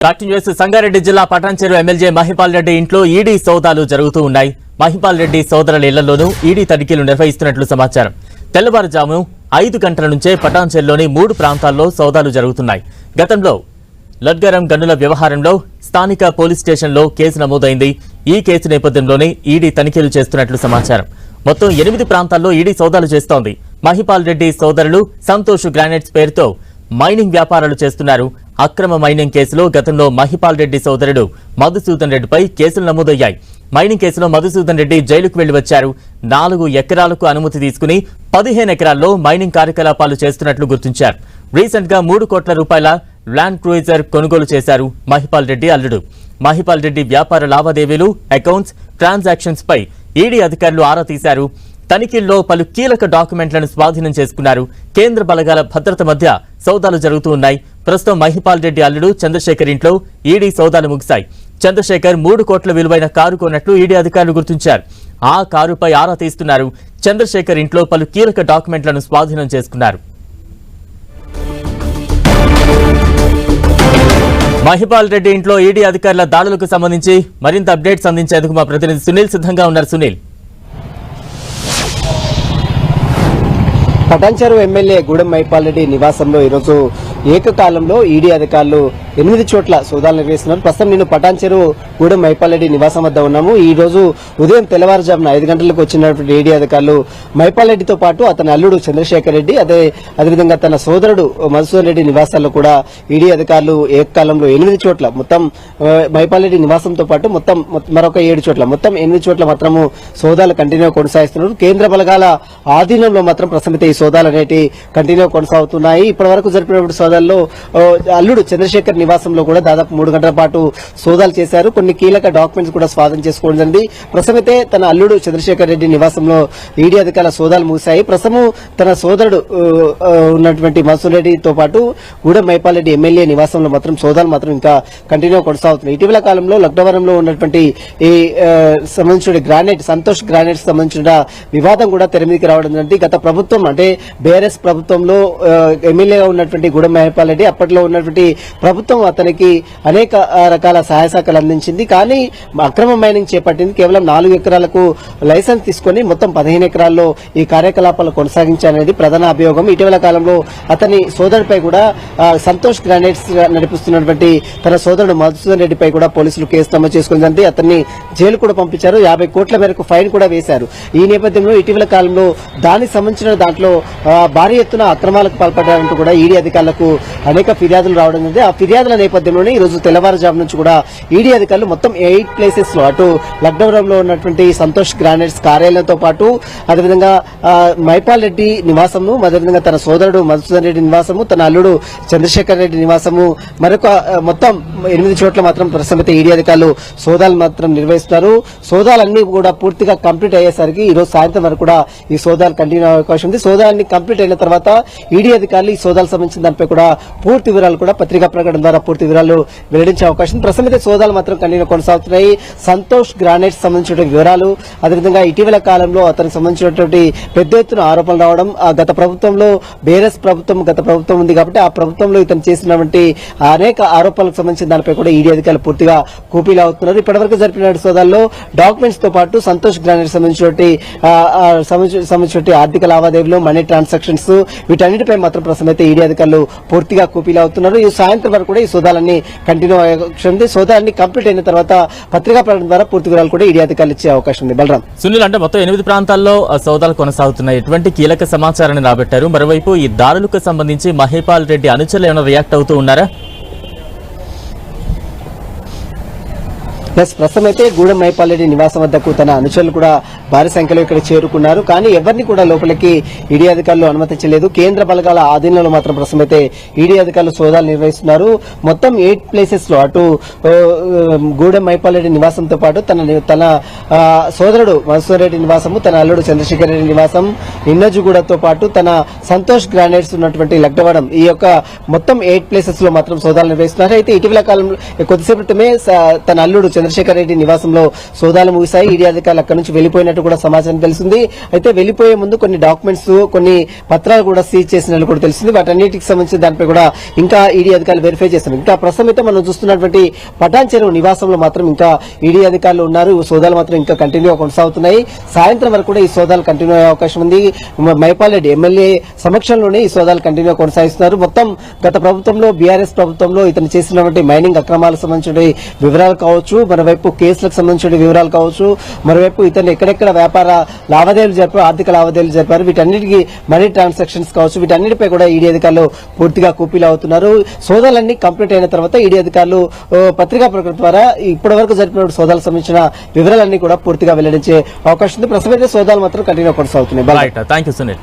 సంగారెడ్డి జిల్లా పటాన్చెరు ఎమ్మెల్యే మహిపాల్ రెడ్డి ఇంట్లో ఈడీ సోదాలు జరుగుతూ ఉన్నాయి. మహిపాల్ రెడ్డి సోదరుల ఇళ్లలోనూ ఈడీ తనిఖీలు నిర్వహిస్తున్నట్లు సమాచారం. తెల్లవారుజాము 5 గంటల నుంచే పటాన్చెరులోని 3 ప్రాంతాల్లో సోదాలు జరుగుతున్నాయి. గతంలో లడ్గరం గన్నుల వ్యవహారంలో స్థానిక పోలీస్ స్టేషన్లో కేసు నమోదైంది. ఈ కేసు నేపథ్యంలోనే ఈడీ తనిఖీలు చేస్తున్నట్లు సమాచారం. మొత్తం 8 ప్రాంతాల్లో ఈడీ సోదాలు చేస్తోంది. మహిపాల్ రెడ్డి సోదరులు సంతోష్ గ్రానైట్స్ పేరుతో మైనింగ్ వ్యాపారాలు చేస్తున్నారు. అక్రమ మైనింగ్ కేసులో గతంలో మహిపాల్ రెడ్డి సోదరుడు మధుసూదన్ రెడ్డిపై కేసులు నమోదయ్యాయి. మైనింగ్ కేసులో మధుసూదన్ రెడ్డి జైలుకు వెళ్లి వచ్చారు. 4 ఎకరాలకు అనుమతి తీసుకుని 15 ఎకరాల్లో మైనింగ్ కార్యకలాపాలు చేస్తున్నట్లు గుర్తించారు. రీసెంట్ గా 3 కోట్ల రూపాయల ల్యాండ్ క్రూయిజర్ కొనుగోలు చేశారు మహిపాల్ రెడ్డి అల్లుడు. మహిపాల్ రెడ్డి వ్యాపార లావాదేవీలు, అకౌంట్స్, ట్రాన్సాక్షన్స్ పై ఈడీ అధికారులు ఆరా తీశారు. తనిఖీల్లో పలు కీలక డాక్యుమెంట్లను స్వాధీనం చేసుకున్నారు. కేంద్ర బలగాల భద్రత మధ్య సోదాలు జరుగుతూ ఉన్నాయి. ప్రస్తుతం మహిపాల్ రెడ్డి అల్లుడు చంద్రశేఖర్ ఇంట్లో ఈడీ సోదాలు ముగిశాయి. చంద్రశేఖర్ 3 కోట్ల విలువైన కారు కొన్నట్లు ఈడీ అధికారులు గుర్తించారు. ఆ కారుపై ఆరా తీస్తున్నారు. చంద్రశేఖర్ ఇంట్లో పలు కీలక డాక్యుమెంట్లను స్వాధీనం చేసుకున్నారు. మహిపాల్ రెడ్డి ఇంట్లో ఈడీ అధికారుల దాడులకు సంబంధించి మరింత అప్డేట్స్ అందించేందుకు మా ప్రతినిధి సునీల్ సిద్ధంగా ఉన్నారు. సునీల్, పటాన్చెరు ఎమ్మెల్యే గూడెం మహిపాల్ రెడ్డి నివాసంలో ఈరోజు ఏకకాలంలో ఈడీ అధికారులు 8 చోట్ల సోదాలు నిర్వహిస్తున్నారు. ప్రస్తుతం నేను పటాన్చెరు గూడెం మహిపాల్ రెడ్డి నివాసం వద్ద ఉన్నాము. ఈ రోజు ఉదయం తెల్లవారుజామున 5 గంటలకు వచ్చినటువంటి ఈడీ అధికారులు మహిపాల్ రెడ్డితో పాటు అతని అల్లుడు చంద్రశేఖర్ రెడ్డి అదేవిధంగా తన సోదరుడు మధుసూదన్ రెడ్డి నివాసాల్లో కూడా ఈడీ అధికారులు ఏకకాలంలో 8 చోట్ల మొత్తం మహిపాల్ రెడ్డి నివాసంతో పాటు మొత్తం మరొక 7 చోట్ల మొత్తం 8 చోట్ల మాత్రము సోదాలు కంటిన్యూ కొనసాగిస్తున్నారు. కేంద్ర బలగాల ఆధీనంలో మాత్రం ప్రస్తుతం ఈ సోదాలు అనేవి కంటిన్యూ కొనసాగుతున్నాయి. ఇప్పటి వరకు జరిపినటువంటి సోదాల్లో అల్లుడు చంద్రశేఖర్ నివాసంలో కూడా దాదాపు 3 గంటల పాటు సోదాలు చేశారు. కొన్ని కీలక డాక్యుమెంట్స్ కూడా స్వాధీనం చేసుకోవడం జరిగింది. ప్రస్తుతమైతే తన అల్లుడు చంద్రశేఖర్ రెడ్డి నివాసంలో ఈడీ అధికారుల సోదాలు ముగిశాయి. ప్రస్తుతం తన సోదరుడు ఉన్నటువంటి మధుసూదన్ రెడ్డితో పాటు గూడెం మహిపాల్ రెడ్డి ఎమ్మెల్యే నివాసంలో మాత్రం సోదాలు మాత్రం ఇంకా కంటిన్యూ కొనసాగుతున్నాయి. ఇటీవల కాలంలో లక్నవరంలో ఉన్నటువంటి ఈ సంబంధించిన గ్రానైట్ సంతోష్ గ్రానైట్స్ సంబంధించిన వివాదం కూడా తెరమీదికి రావడం జరిగింది. గత ప్రభుత్వం అంటే బీఆర్ఎస్ ప్రభుత్వంలో ఎమ్మెల్యేగా ఉన్నటువంటి గూడెం మహిపాల్ రెడ్డి అప్పట్లో ఉన్నటువంటి ప్రభుత్వం అతనికి అనేక రకాల సహాయ సహకారాలు అందించింది. కానీ అక్రమ మైనింగ్ చేపట్టింది. కేవలం 4 ఎకరాలకు లైసెన్స్ తీసుకుని మొత్తం 15 ఎకరాల్లో ఈ కార్యకలాపాలు కొనసాగించాలనేది ప్రధాన అభియోగం. ఇటీవల కాలంలో అతని సోదరుడిపై కూడా సంతోష్ గ్రానైట్స్ నడిపిస్తున్నటువంటి తన సోదరుడు మధుసూదన్ రెడ్డిపై కూడా పోలీసులు కేసు నమోదు చేసుకుంది. అతన్ని జైలు కూడా పంపించారు. 50 కోట్ల మేరకు ఫైన్ కూడా వేశారు. ఈ నేపథ్యంలో ఇటీవల కాలంలో దానికి సంబంధించిన దాంట్లో భారీ ఎత్తున అక్రమాలకు పాల్పడ్డారంటూ కూడా ఈడీ అధికారులకు అనేక ఫిర్యాదులు రావడం జరిగింది. ఆ ఫిర్యాదుల నేపథ్యంలోనే ఈ రోజు తెల్లవారుజాము నుంచి కూడా ఈడీ అధికారులు మొత్తం 8 ప్లేసెస్ లో అటు లక్నవరంలో ఉన్నటువంటి సంతోష్ గ్రానైట్స్ కార్యాలయంతో పాటు అదేవిధంగా మహిపాల్ రెడ్డి నివాసము, అదేవిధంగా తన సోదరుడు మధుసూదన్ రెడ్డి నివాసము, తన అల్లుడు చంద్రశేఖర్ రెడ్డి నివాసము, మరొక మొత్తం 8 చోట్ల మాత్రం ప్రస్తుతం ఈడీ అధికారులు సోదాలు మాత్రం నిర్వహిస్తున్నారు. సోదాలన్నీ కూడా పూర్తిగా కంప్లీట్ అయ్యేసరికి ఈ రోజు సాయంత్రం వరకు కూడా ఈ సోదాలు కంటిన్యూ అయ్యే అవకాశం ఉంది. సోదాలన్నీ కంప్లీట్ అయిన తర్వాత ఈడీ అధికారులు ఈ సోదాలకు సంబంధించిన దానిపై కూడా పూర్తి వివరాలు కూడా పత్రికా ప్రకటన ద్వారా పూర్తి వివరాలు వెల్లడించే అవకాశం. ప్రస్తుతం సోదాలు మాత్రం కంటిన్యూ కొనసాగుతున్నాయి. సంతోష్ గ్రానైట్స్ సంబంధించిన వివరాలు, అదేవిధంగా ఇటీవల కాలంలో అతనికి సంబంధించినటువంటి పెద్ద ఎత్తున ఆరోపణలు రావడం, గత ప్రభుత్వంలో బీఆర్ఎస్ ప్రభుత్వం ఉంది కాబట్టి ఆ ప్రభుత్వంలో ఇతను చేసినటువంటి అనేక ఆరోపణలకు సంబంధించిన దానిపై కూడా ఈడీ అధికారులు పూర్తిగా కూపీలు అవుతున్నారు. ఇప్పటివరకు జరిపిన సోదాల్లో డాక్యుమెంట్స్ తో పాటు సంతోష్ గ్రానైట్స్ సంబంధించినటువంటి ఆర్థిక లావాదేవీలు, మనీ ట్రాన్సాక్షన్స్ వీటన్నిటిపై మాత్రం ప్రస్తుతం అయితే ఈడీ అధికారులు పూర్తిగా కూపీలు అవుతున్నారు. ఈ సాయంత్రం వరకు కూడా ఈ సోదాలన్నీ కంటిన్యూ అయ్యే అవకాశం ఉంది. సోదాలన్నీ కంప్లీట్ అయిన తర్వాత పత్రికా ప్రకటన ద్వారా పూర్తి వివరాలు కూడా ఈడీ అధికారులు ఇచ్చే అవకాశం ఉంది. బలరాం, సునీల్, అంటే మొత్తం 8 ప్రాంతాల్లో సోదాలు కొనసాగుతున్నాయి. ఎటువంటి కీలక సమాచారాన్ని రాబట్టారు? మరోవైపు ఈ దాడులకు సంబంధించి మహిపాల్ రెడ్డి అనుచరులు ఏమైనా రియాక్ట్ అవుతూ ఉన్నారా? ప్రస్తుతం అయితే గూడెం మహిపాల్ రెడ్డి నివాసం వద్దకు తన అనుచరులు కూడా భారీ సంఖ్యలో ఇక్కడ చేరుకున్నారు. కానీ ఎవరిని కూడా లోపలికి ఈడీ అధికారులు అనుమతించలేదు. కేంద్ర బలగాల ఆధీనంలో మాత్రం ప్రస్తుతం అయితే ఈడీ అధికారులు సోదాలు నిర్వహిస్తున్నారు. మొత్తం 8 ప్లేసెస్ లో అటు గూడెం మహిపాల్ రెడ్డి నివాసంతో పాటు తన సోదరుడు మధుసూదన్ రెడ్డి నివాసము, తన అల్లుడు చంద్రశేఖర్ రెడ్డి నివాసం, నిన్నజుగూడతో పాటు తన సంతోష్ గ్రానైట్స్ ఉన్నటువంటి లక్నవరం, ఈ యొక్క మొత్తం 8 ప్లేసెస్ లో మాత్రం సోదాలు నిర్వహిస్తున్నారు. అయితే ఇటీవల కాలంలో కొద్దిసేపు క్రితమే తన అల్లుడు చంద్రశేఖర్ రెడ్డి నివాసంలో సోదాలు ముగిశాయి. ఈడీ అధికారులు అక్కడి నుంచి వెళ్లిపోయినట్టు కూడా సమాచారం తెలిసింది. అయితే వెళ్లిపోయే ముందు కొన్ని డాక్యుమెంట్స్, కొన్ని పత్రాలు కూడా సీజ్ చేసినట్లు కూడా తెలిసింది. వాటన్నిటికి సంబంధించి దానిపై కూడా ఇంకా ఈడీ అధికారులు వెరిఫై చేస్తున్నారు. ఇంకా ప్రస్తుతం అయితే మనం చూస్తున్నటువంటి పటాన్ చెరువు నివాసంలో మాత్రం ఇంకా ఈడీ అధికారులు ఉన్నారు. సోదాలు మాత్రం ఇంకా కంటిన్యూగా కొనసాగుతున్నాయి. సాయంత్రం వరకు కూడా ఈ సోదాలు కంటిన్యూ అయ్యే అవకాశం ఉంది. మైపాల్ రెడ్డి ఎమ్మెల్యే సమక్షంలోనే ఈ సోదాలు కంటిన్యూ కొనసాగిస్తున్నారు. మొత్తం గత ప్రభుత్వంలో, బీఆర్ఎస్ ప్రభుత్వంలో ఇతను చేసినటువంటి మైనింగ్ అక్రమాలకు సంబంధించిన వివరాలు కావచ్చు, మరోవైపు కేసులకు సంబంధించిన వివరాలు కావచ్చు, మరోవైపు ఇతను ఎక్కడెక్కడ వ్యాపార లావాదేవీలు జరిపారు, ఆర్థిక లావాదేవీలు జరిపారు, వీటన్నిటికీ మనీ ట్రాన్సాక్షన్స్ కావచ్చు, వీటన్నిటిపై కూడా ఈడీ అధికారులు పూర్తిగా కూపీలు అవుతున్నారు. సోదాలన్నీ కంప్లీట్ అయిన తర్వాత ఈడీ అధికారులు పత్రికా ప్రకటన ద్వారా ఇప్పటి వరకు జరిపిన సోదాలకు సంబంధించిన వివరాలన్నీ కూడా పూర్తిగా వెల్లడించే అవకాశం ఉంది. ప్రస్తుతం సోదాలు మాత్రం కంటిన్యూ కొనసాగుతున్నాయి. Thank you Sunil.